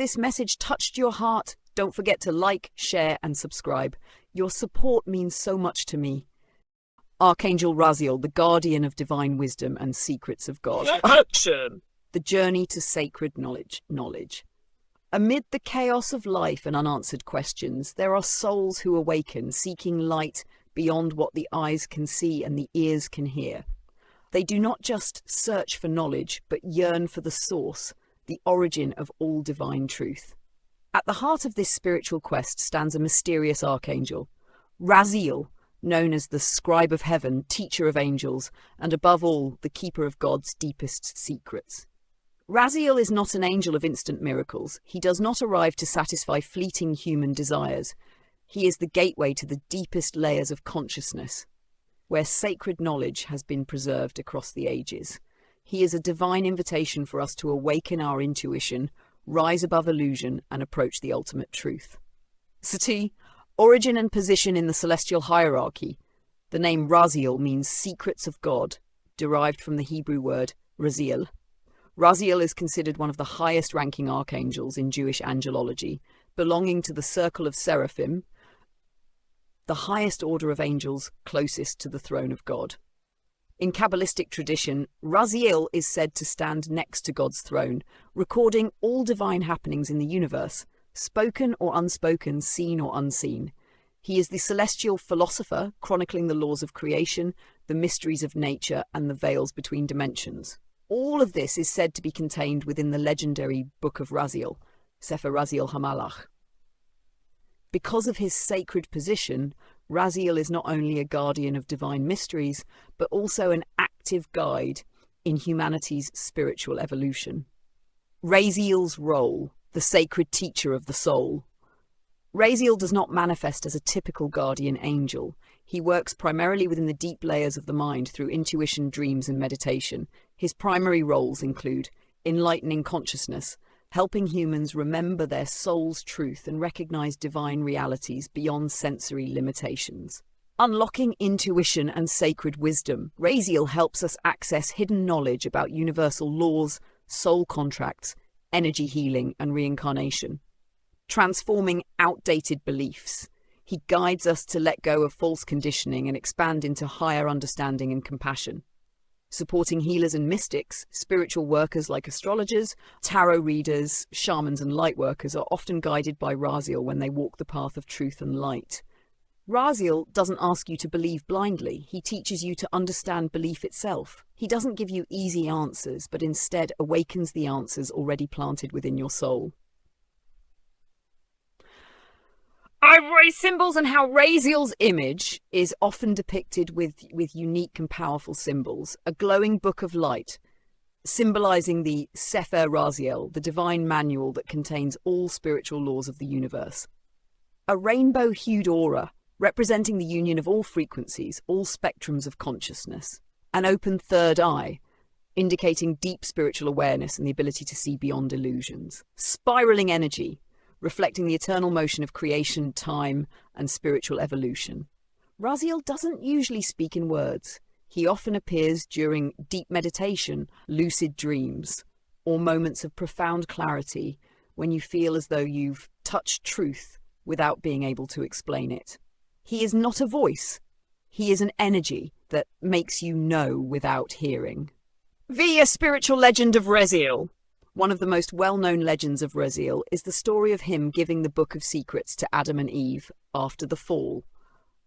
this message touched your heart, don't forget to like, share, and subscribe. Your support means so much to me. Archangel Raziel, the guardian of divine wisdom and secrets of God. Action! The journey to sacred knowledge. Amid the chaos of life and unanswered questions, there are souls who awaken, seeking light beyond what the eyes can see and the ears can hear. They do not just search for knowledge, but yearn for the source, the origin of all divine truth. At the heart of this spiritual quest stands a mysterious archangel, Raziel, known as the scribe of heaven, teacher of angels, and above all, the keeper of God's deepest secrets. Raziel is not an angel of instant miracles. He does not arrive to satisfy fleeting human desires. He is the gateway to the deepest layers of consciousness, where sacred knowledge has been preserved across the ages. He is a divine invitation for us to awaken our intuition, rise above illusion, and approach the ultimate truth. Sati, origin and position in the celestial hierarchy. The name Raziel means secrets of God, derived from the Hebrew word Raziel. Raziel is considered one of the highest-ranking archangels in Jewish angelology, belonging to the circle of seraphim, the highest order of angels closest to the throne of God. In Kabbalistic tradition, Raziel is said to stand next to God's throne, recording all divine happenings in the universe, spoken or unspoken, seen or unseen. He is the celestial philosopher, chronicling the laws of creation, the mysteries of nature, and the veils between dimensions. All of this is said to be contained within the legendary Book of Raziel, Sefer Raziel HaMalach. Because of his sacred position, Raziel is not only a guardian of divine mysteries, but also an active guide in humanity's spiritual evolution. Raziel's role, the sacred teacher of the soul. Raziel does not manifest as a typical guardian angel. He works primarily within the deep layers of the mind through intuition, dreams, and meditation. His primary roles include enlightening consciousness, helping humans remember their soul's truth and recognize divine realities beyond sensory limitations. Unlocking intuition and sacred wisdom. Raziel helps us access hidden knowledge about universal laws, soul contracts, energy healing, and reincarnation. Transforming outdated beliefs. He guides us to let go of false conditioning and expand into higher understanding and compassion. Supporting healers and mystics, spiritual workers like astrologers, tarot readers, shamans and light workers are often guided by Raziel when they walk the path of truth and light. Raziel doesn't ask you to believe blindly. He teaches you to understand belief itself. He doesn't give you easy answers, but instead awakens the answers already planted within your soul. Ivory symbols and how Raziel's image is often depicted with unique and powerful symbols. A glowing book of light, symbolizing the Sefer Raziel, the divine manual that contains all spiritual laws of the universe. A rainbow-hued aura, representing the union of all frequencies, all spectrums of consciousness. An open third eye, indicating deep spiritual awareness and the ability to see beyond illusions. Spiraling energy, reflecting the eternal motion of creation, time, and spiritual evolution. Raziel doesn't usually speak in words. He often appears during deep meditation, lucid dreams, or moments of profound clarity when you feel as though you've touched truth without being able to explain it. He is not a voice. He is an energy that makes you know without hearing. The spiritual legend of Raziel. One of the most well-known legends of Raziel is the story of him giving the Book of Secrets to Adam and Eve after the fall.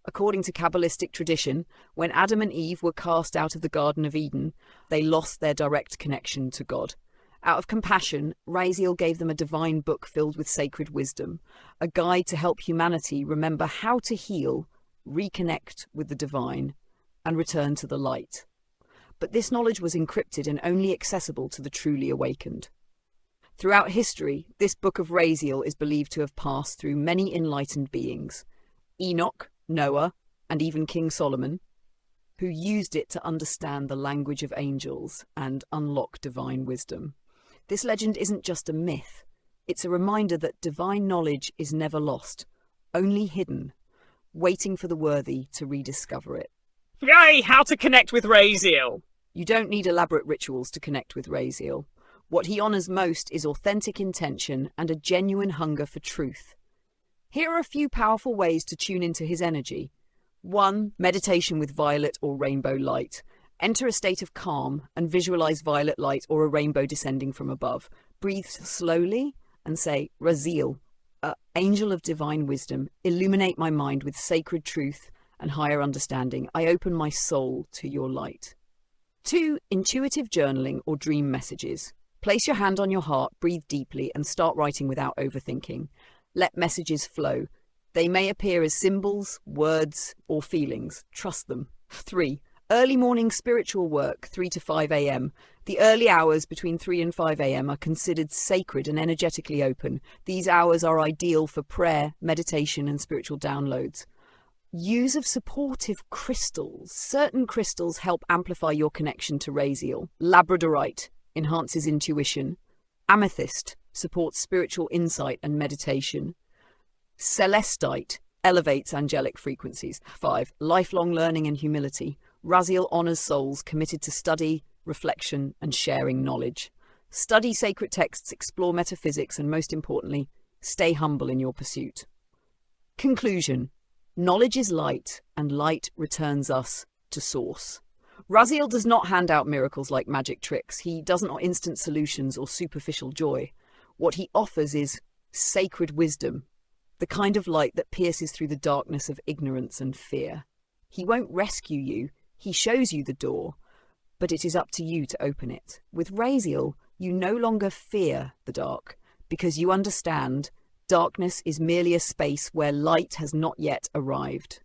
According to Kabbalistic tradition, when Adam and Eve were cast out of the Garden of Eden, they lost their direct connection to God. Out of compassion, Raziel gave them a divine book filled with sacred wisdom, a guide to help humanity remember how to heal, reconnect with the divine, and return to the light. But this knowledge was encrypted and only accessible to the truly awakened. Throughout history, this Book of Raziel is believed to have passed through many enlightened beings, Enoch, Noah, and even King Solomon, who used it to understand the language of angels and unlock divine wisdom. This legend isn't just a myth. It's a reminder that divine knowledge is never lost, only hidden, waiting for the worthy to rediscover it. Yay! How to connect with Raziel! You don't need elaborate rituals to connect with Raziel. What he honors most is authentic intention and a genuine hunger for truth. Here are a few powerful ways to tune into his energy. 1. Meditation with violet or rainbow light. Enter a state of calm and visualize violet light or a rainbow descending from above. Breathe slowly and say, Raziel, angel of divine wisdom, illuminate my mind with sacred truth and higher understanding. I open my soul to your light. 2. Intuitive journaling or dream messages. Place your hand on your heart, breathe deeply, and start writing without overthinking. Let messages flow. They may appear as symbols, words, or feelings. Trust them. 3. Early morning spiritual work, 3 to 5 a.m. The early hours between 3 and 5 a.m. are considered sacred and energetically open. These hours are ideal for prayer, meditation, and spiritual downloads. Use of supportive crystals. Certain crystals help amplify your connection to Raziel. Labradorite enhances intuition. Amethyst supports spiritual insight and meditation. Celestite elevates angelic frequencies. 5. Lifelong learning and humility. Raziel honors souls committed to study, reflection, and sharing knowledge. Study sacred texts, explore metaphysics, and most importantly, stay humble in your pursuit. Conclusion. Knowledge is light, and light returns us to source. Raziel does not hand out miracles like magic tricks. He doesn't offer instant solutions or superficial joy. What he offers is sacred wisdom, the kind of light that pierces through the darkness of ignorance and fear. He won't rescue you, he shows you the door, but it is up to you to open it. With Raziel, you no longer fear the dark, because you understand darkness is merely a space where light has not yet arrived.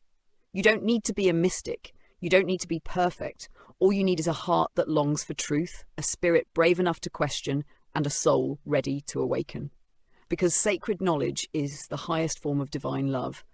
You don't need to be a mystic. You don't need to be perfect. All you need is a heart that longs for truth, a spirit brave enough to question, and a soul ready to awaken. Because sacred knowledge is the highest form of divine love,